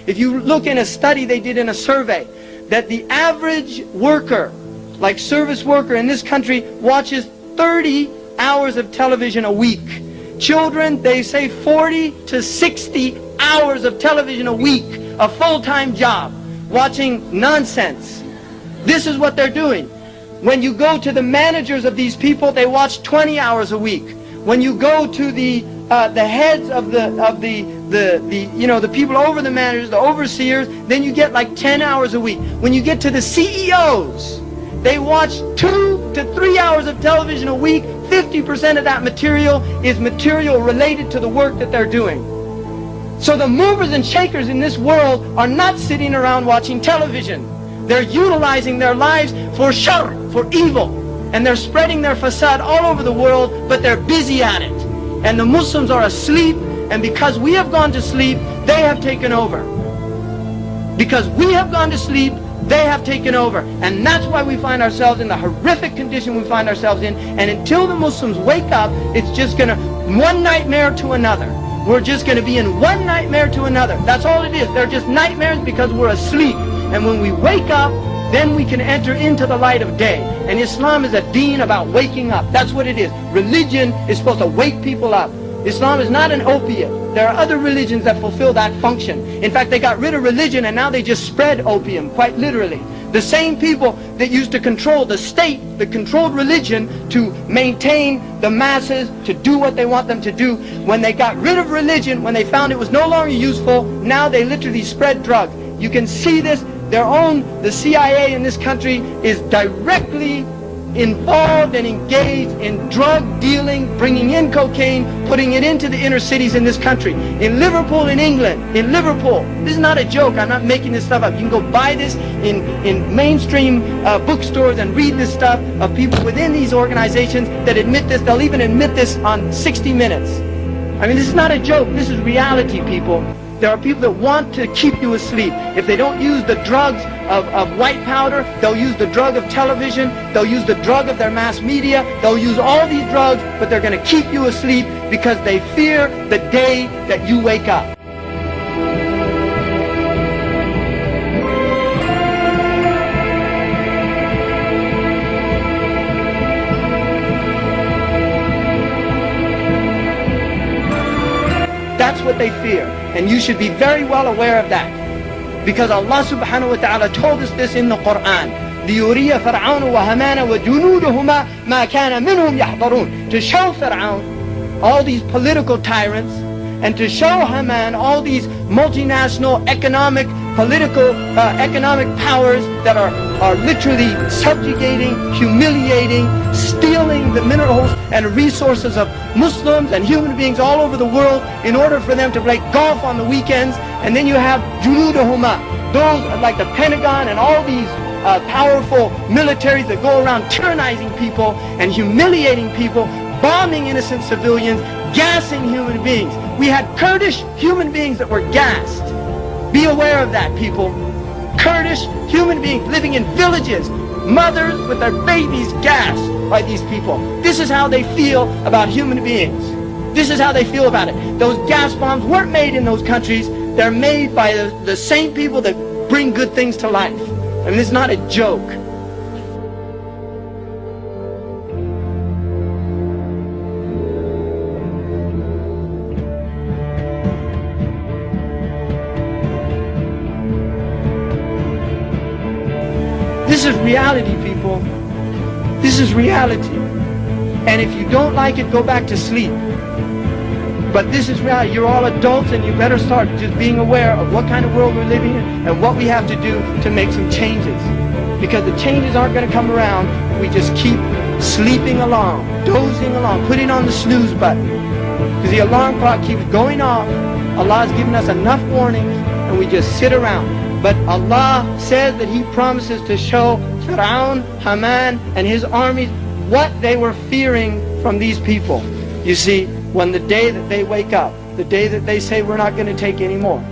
If you look in a study they did in a survey, that the average worker, like service worker in this country, watches 30 hours of television a week. Children, they say 40 to 60 hours of television a week, a full-time job, watching nonsense. This is what they're doing. When you go to the managers of these people, they watch 20 hours a week. When you go to the heads of the people over the managers, the overseers, then you get like 10 hours a week. When you get to the CEOs, they watch 2 to 3 hours of television a week. 50% of that material is material related to the work that they're doing. So the movers and shakers in this world are not sitting around watching television. They're utilizing their lives for shar, for evil. And they're spreading their fasad all over the world, but they're busy at it. And the Muslims are asleep, and because we have gone to sleep, they have taken over. Because we have gone to sleep, they have taken over. And that's why we find ourselves in the horrific condition we find ourselves in. And until the Muslims wake up, it's just going to, one nightmare to another. We're just going to be in one nightmare to another. That's all it is. They're just nightmares because we're asleep. And when we wake up, then we can enter into the light of day. And Islam is a deen about waking up. That's what it is. Religion is supposed to wake people up. Islam is not an opiate. There are other religions that fulfill that function. In fact, they got rid of religion and now they just spread opium, quite literally. The same people that used to control the state, that controlled religion to maintain the masses, to do what they want them to do, when they got rid of religion, when they found it was no longer useful, now they literally spread drugs. You can see this. The CIA in this country is directly involved and engaged in drug dealing, bringing in cocaine, putting it into the inner cities in this country. In Liverpool, in England, in Liverpool, this is not a joke, I'm not making this stuff up. You can go buy this in mainstream bookstores and read this stuff of people within these organizations that admit this. They'll even admit this on 60 Minutes. I mean, this is not a joke, this is reality, people. There are people that want to keep you asleep. If they don't use the drugs of white powder, they'll use the drug of television, they'll use the drug of their mass media, they'll use all these drugs, but they're going to keep you asleep because they fear the day that you wake up. That's what they fear, and you should be very well aware of that, because Allah subhanahu wa ta'ala told us this in the Quran. لِيُرِيَ فَرْعَوْنُ وَهَمَانَ وَجُنُودُهُمَا مَا كَانَ مِنْهُمْ يَحْضَرُونَ. To show Fir'aun, all these political tyrants, and to show Haman, all these multinational economic, political, economic powers that are literally subjugating, humiliating, stealing the minerals and resources of Muslims and human beings all over the world in order for them to play golf on the weekends. And then you have junudahuma, those like the Pentagon and all these powerful militaries that go around tyrannizing people and humiliating people, bombing innocent civilians, gassing human beings. We had Kurdish human beings that were gassed. Be aware of that, people. Kurdish human beings living in villages, mothers with their babies gassed by these people. This is how they feel about human beings. This is how they feel about it. Those gas bombs weren't made in those countries. They're made by the same people that bring good things to life. I mean, it's not a joke. This is reality, people. This is reality. And if you don't like it, go back to sleep. But this is reality. You're all adults and you better start just being aware of what kind of world we're living in and what we have to do to make some changes. Because the changes aren't going to come around if we just keep sleeping along, dozing along, putting on the snooze button. Because the alarm clock keeps going off. Allah has given us enough warnings and we just sit around. But Allah says that He promises to show Fir'aun, Haman, and his armies what they were fearing from these people. You see, when the day that they wake up, the day that they say we're not going to take any more,